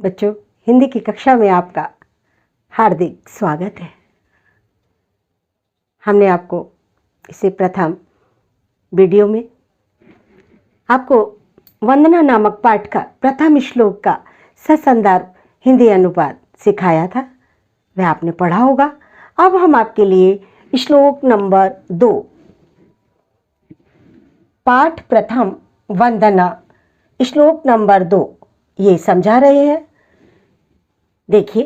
बच्चों, हिंदी की कक्षा में आपका हार्दिक स्वागत है। हमने आपको इसे प्रथम वीडियो में आपको वंदना नामक पाठ का प्रथम श्लोक का ससंदर्भ हिंदी अनुवाद सिखाया था, वह आपने पढ़ा होगा। अब हम आपके लिए श्लोक नंबर 2, पाठ प्रथम वंदना श्लोक नंबर 2 ये समझा रहे हैं। देखिए,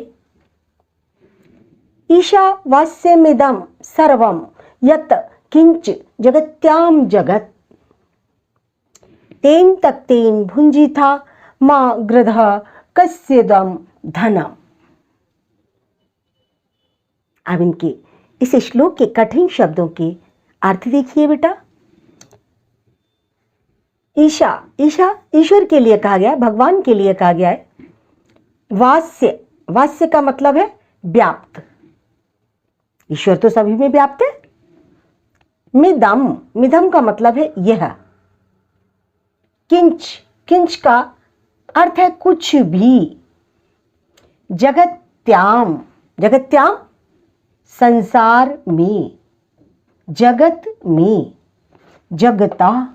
ईशावास्यमिदं सर्वं यत् किंच जगत्याम जगत तेन तक्तेन भुंजिथा मा गृधः कस्यदम धनम। अब इनके इस श्लोक के कठिन शब्दों के अर्थ देखिए बेटा। ईशा ईश्वर के लिए कहा गया, भगवान के लिए कहा गया है। वास्य का मतलब है व्याप्त, ईश्वर तो सभी में व्याप्त है। मिदम का मतलब है यह। किंच का अर्थ है कुछ भी। जगत्याम संसार में, जगत में, जगता,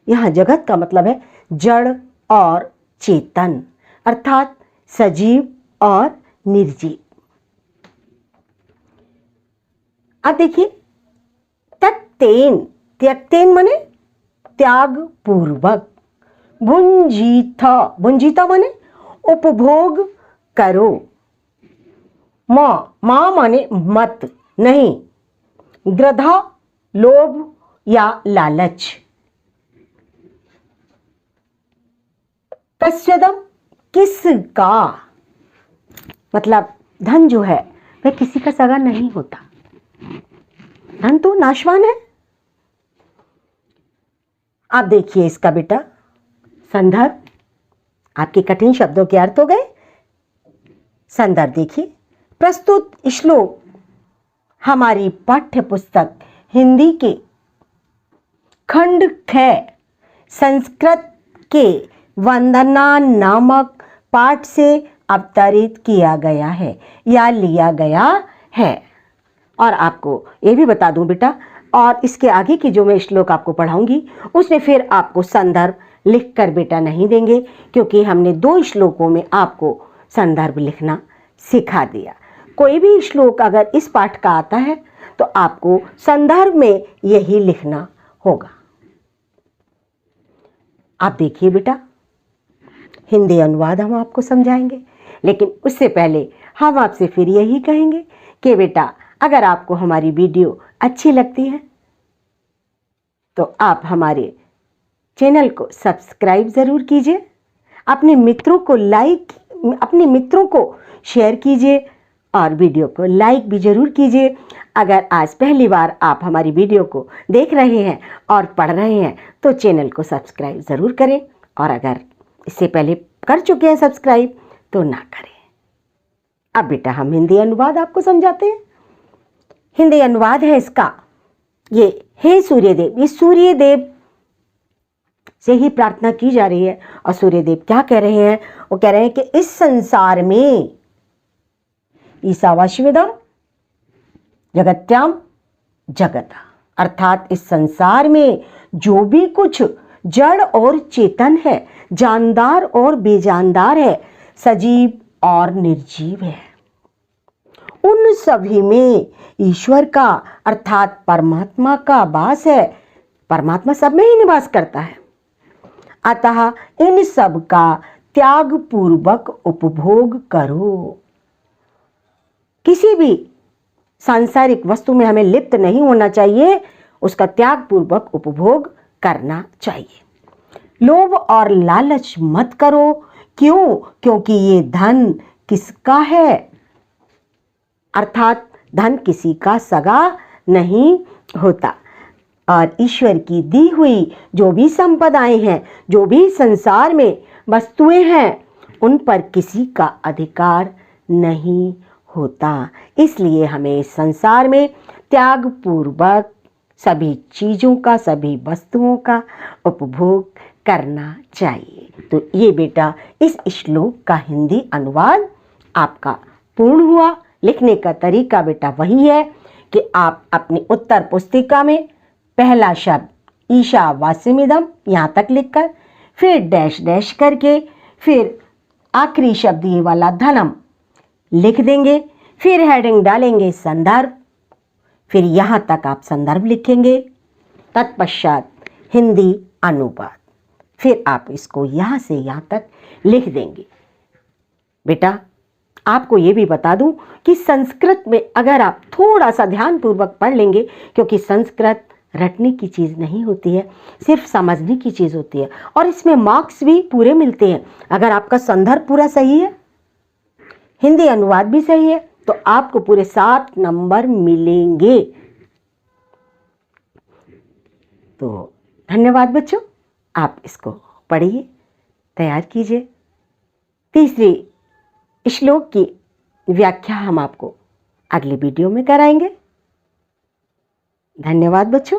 यहां जगत का मतलब है जड़ और चेतन, अर्थात सजीव और निर्जीव। अब देखिए, त्यक्तेन माने त्याग पूर्वक, भुंजीता माने उपभोग करो, मां माने मत नहीं, ग्रधा लोभ या लालच, कस्यदम किसका, मतलब धन जो है वह किसी का सगा नहीं होता, धन तो नाशवान है। आप देखिए इसका बेटा संदर्भ, आपके कठिन शब्दों के अर्थ हो गए। संदर्भ देखिए, प्रस्तुत श्लोक हमारी पाठ्य पुस्तक हिंदी के खंड 6 संस्कृत के वंदना नामक पाठ से अवतरित किया गया है या लिया गया है। और आपको ये भी बता दूं बेटा, और इसके आगे की जो मैं श्लोक आपको पढ़ाऊंगी उसमें फिर आपको संदर्भ लिख कर बेटा नहीं देंगे, क्योंकि हमने 2 श्लोकों में आपको संदर्भ लिखना सिखा दिया। कोई भी श्लोक अगर इस पाठ का आता है तो आपको संदर्भ में यही लिखना होगा। आप देखिए बेटा, हिंदी अनुवाद हम आपको समझाएंगे, लेकिन उससे पहले हम आपसे फिर यही कहेंगे कि बेटा अगर आपको हमारी वीडियो अच्छी लगती है तो आप हमारे चैनल को सब्सक्राइब ज़रूर कीजिए, अपने मित्रों को शेयर कीजिए और वीडियो को लाइक भी ज़रूर कीजिए। अगर आज पहली बार आप हमारी वीडियो को देख रहे हैं और पढ़ रहे हैं तो चैनल को सब्सक्राइब ज़रूर करें, और अगर इससे पहले कर चुके हैं सब्सक्राइब तो ना करें। अब बेटा हम हिंदी अनुवाद आपको समझाते हैं। हिंदी अनुवाद है इसका, ये हे सूर्यदेव, ये सूर्यदेव से ही प्रार्थना की जा रही है। और सूर्यदेव क्या कह रहे हैं? वो कह रहे हैं कि इस संसार में ईशावास्यमिदं जगत्याम जगत, अर्थात इस संसार में जो भी कुछ जड़ और चेतन है, जानदार और बेजानदार है, सजीव और निर्जीव है, उन सभी में ईश्वर का अर्थात परमात्मा का वास है। परमात्मा सब में ही निवास करता है। अतः इन सब का त्याग पूर्वक उपभोग करो। किसी भी सांसारिक वस्तु में हमें लिप्त नहीं होना चाहिए, उसका त्याग पूर्वक उपभोग करना चाहिए। लोभ और लालच मत करो। क्यों? क्योंकि ये धन किसका है, अर्थात धन किसी का सगा नहीं होता। और ईश्वर की दी हुई जो भी संपदाएं हैं, जो भी संसार में वस्तुएं हैं, उन पर किसी का अधिकार नहीं होता। इसलिए हमें इस संसार में त्याग पूर्वक सभी चीज़ों का, सभी वस्तुओं का उपभोग करना चाहिए। तो ये बेटा इस श्लोक का हिंदी अनुवाद आपका पूर्ण हुआ। लिखने का तरीका बेटा वही है कि आप अपनी उत्तर पुस्तिका में पहला शब्द ईशावास्यमिदं यहाँ तक लिखकर, फिर डैश डैश करके, फिर आखिरी शब्द ये वाला धनम लिख देंगे, फिर हेडिंग डालेंगे संदर्भ, फिर यहाँ तक आप संदर्भ लिखेंगे, तत्पश्चात हिंदी अनुवाद, फिर आप इसको यहाँ से यहाँ तक लिख देंगे। बेटा आपको ये भी बता दूं कि संस्कृत में अगर आप थोड़ा सा ध्यानपूर्वक पढ़ लेंगे, क्योंकि संस्कृत रटने की चीज़ नहीं होती है, सिर्फ समझने की चीज़ होती है, और इसमें मार्क्स भी पूरे मिलते हैं। अगर आपका संदर्भ पूरा सही है, हिंदी अनुवाद भी सही है, तो आपको पूरे 7 नंबर मिलेंगे। तो धन्यवाद बच्चों, आप इसको पढ़िए, तैयार कीजिए। तीसरी श्लोक की व्याख्या हम आपको अगले वीडियो में कराएंगे। धन्यवाद बच्चों।